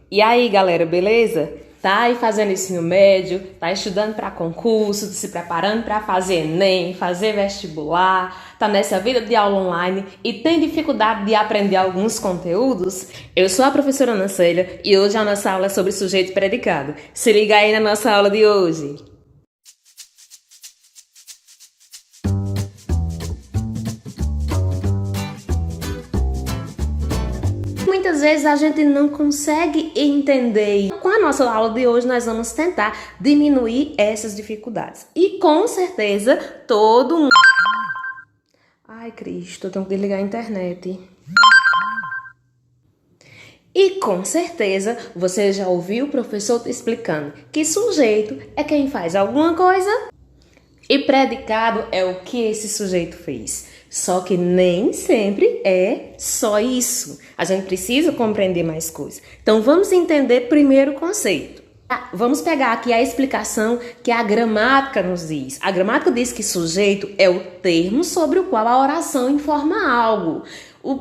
E aí, galera, beleza? Tá aí fazendo ensino médio, tá estudando para concurso, se preparando para fazer Enem, fazer vestibular, tá nessa vida de aula online e tem dificuldade de aprender alguns conteúdos? Eu sou a professora Ana Célia e hoje a nossa aula é sobre sujeito e predicado. Se liga aí na nossa aula de hoje. Muitas vezes a gente não consegue entender. Com a nossa aula de hoje, nós vamos tentar diminuir essas dificuldades. E com certeza, todo mundo... Ai, Cristo, eu tenho que desligar a internet. E com certeza, você já ouviu o professor te explicando que sujeito é quem faz alguma coisa e predicado é o que esse sujeito fez. Só que nem sempre é só isso. A gente precisa compreender mais coisas. Então, vamos entender primeiro o conceito. Vamos pegar aqui a explicação que a gramática nos diz. A gramática diz que sujeito é o termo sobre o qual a oração informa algo.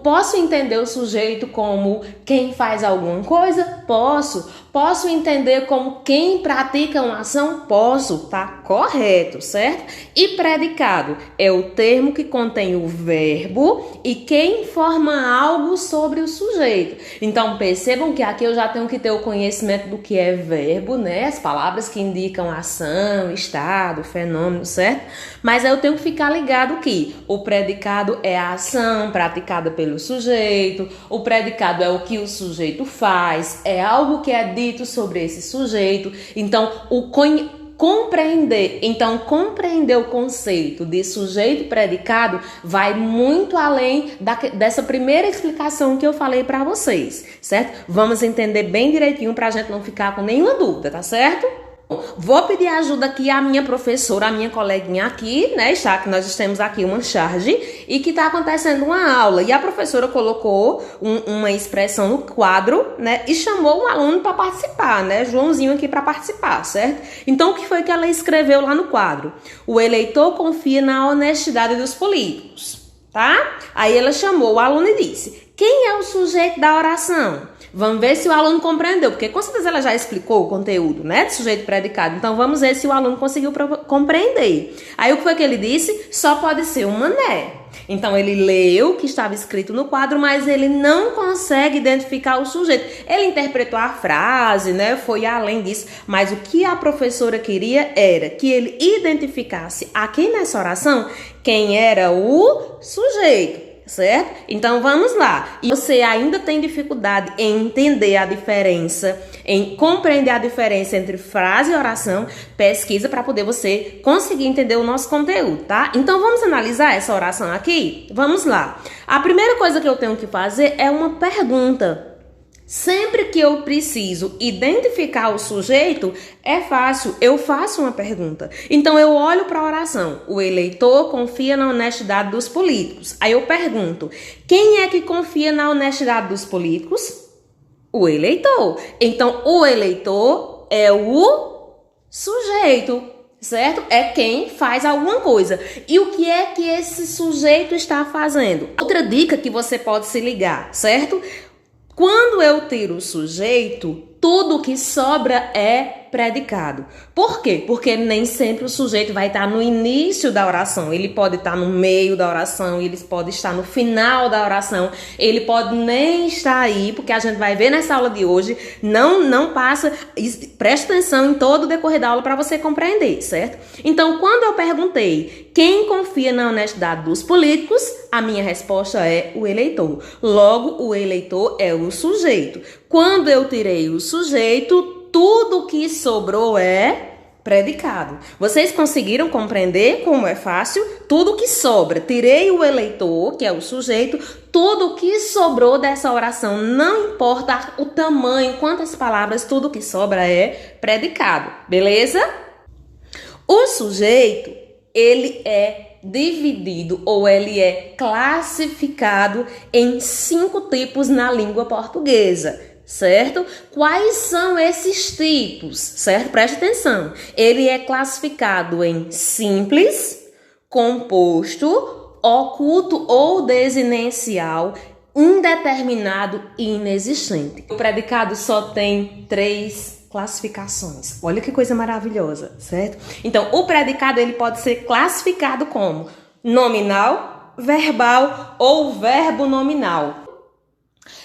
Posso entender o sujeito como quem faz alguma coisa? Posso. Posso entender como quem pratica uma ação? Posso. Tá correto, certo? E predicado é o termo que contém o verbo e que informa algo sobre o sujeito. Então, percebam que aqui eu já tenho que ter o conhecimento do que é verbo, né? As palavras que indicam ação, estado, fenômeno, certo? Mas eu tenho que ficar ligado que o predicado é a ação praticada pelo sujeito, o predicado é o que o sujeito faz, é algo que é dito sobre esse sujeito. Então, compreender o conceito de sujeito e predicado vai muito além dessa primeira explicação que eu falei para vocês, certo? Vamos entender bem direitinho para a gente não ficar com nenhuma dúvida, tá certo? Vou pedir ajuda aqui à minha professora, à minha coleguinha aqui, né? Já que nós temos aqui uma charge e que está acontecendo uma aula. E a professora colocou uma expressão no quadro, né? E chamou um aluno para participar, né? Joãozinho aqui para participar, certo? Então, o que foi que ela escreveu lá no quadro? O eleitor confia na honestidade dos políticos, tá? Aí ela chamou o aluno e disse: quem é o sujeito da oração? Vamos ver se o aluno compreendeu, porque com certeza ela já explicou o conteúdo, né, de sujeito predicado. Então, vamos ver se o aluno conseguiu compreender. Aí, o que foi que ele disse? Só pode ser um mané. Então, ele leu o que estava escrito no quadro, mas ele não consegue identificar o sujeito. Ele interpretou a frase, né, foi além disso, mas o que a professora queria era que ele identificasse aqui nessa oração quem era o sujeito. Certo? Então vamos lá. E você ainda tem dificuldade em entender a diferença, em compreender a diferença entre frase e oração, pesquisa para poder você conseguir entender o nosso conteúdo, tá? Então vamos analisar essa oração aqui? Vamos lá. A primeira coisa que eu tenho que fazer é uma pergunta. Sempre que eu preciso identificar o sujeito, é fácil, eu faço uma pergunta. Então eu olho para a oração, o eleitor confia na honestidade dos políticos. Aí eu pergunto, quem é que confia na honestidade dos políticos? O eleitor. Então o eleitor é o sujeito, certo? É quem faz alguma coisa. E o que é que esse sujeito está fazendo? Outra dica que você pode se ligar, certo? Quando eu tiro o sujeito, tudo que sobra é predicado. Por quê? Porque nem sempre o sujeito vai estar no início da oração. Ele pode estar no meio da oração, ele pode estar no final da oração, ele pode nem estar aí, porque a gente vai ver nessa aula de hoje, não passa, presta atenção em todo o decorrer da aula para você compreender, certo? Então, quando eu perguntei quem confia na honestidade dos políticos, a minha resposta é o eleitor. Logo, o eleitor é o sujeito. Quando eu tirei o sujeito, tudo que sobrou é predicado. Vocês conseguiram compreender como é fácil? Tudo que sobra, tirei o eleitor, que é o sujeito, tudo que sobrou dessa oração, não importa o tamanho, quantas palavras, tudo que sobra é predicado, beleza? O sujeito, ele é dividido ou ele é classificado em 5 tipos na língua portuguesa. Certo? Quais são esses tipos? Certo? Preste atenção. Ele é classificado em simples, composto, oculto ou desinencial, indeterminado e inexistente. O predicado só tem 3 classificações. Olha que coisa maravilhosa, certo? Então, o predicado ele pode ser classificado como nominal, verbal ou verbo nominal.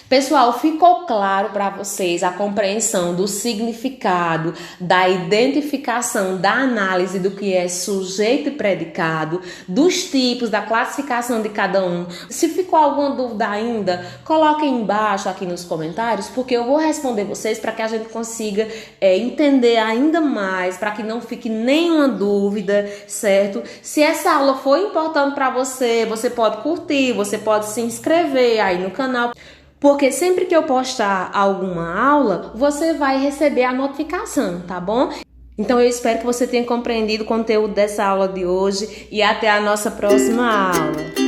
Pessoal, ficou claro para vocês a compreensão do significado, da identificação, da análise do que é sujeito e predicado, dos tipos, da classificação de cada um? Se ficou alguma dúvida ainda, coloquem embaixo aqui nos comentários, porque eu vou responder vocês para que a gente consiga entender ainda mais, para que não fique nenhuma dúvida, certo? Se essa aula foi importante para você, você pode curtir, você pode se inscrever aí no canal. Porque sempre que eu postar alguma aula, você vai receber a notificação, tá bom? Então eu espero que você tenha compreendido o conteúdo dessa aula de hoje e até a nossa próxima aula.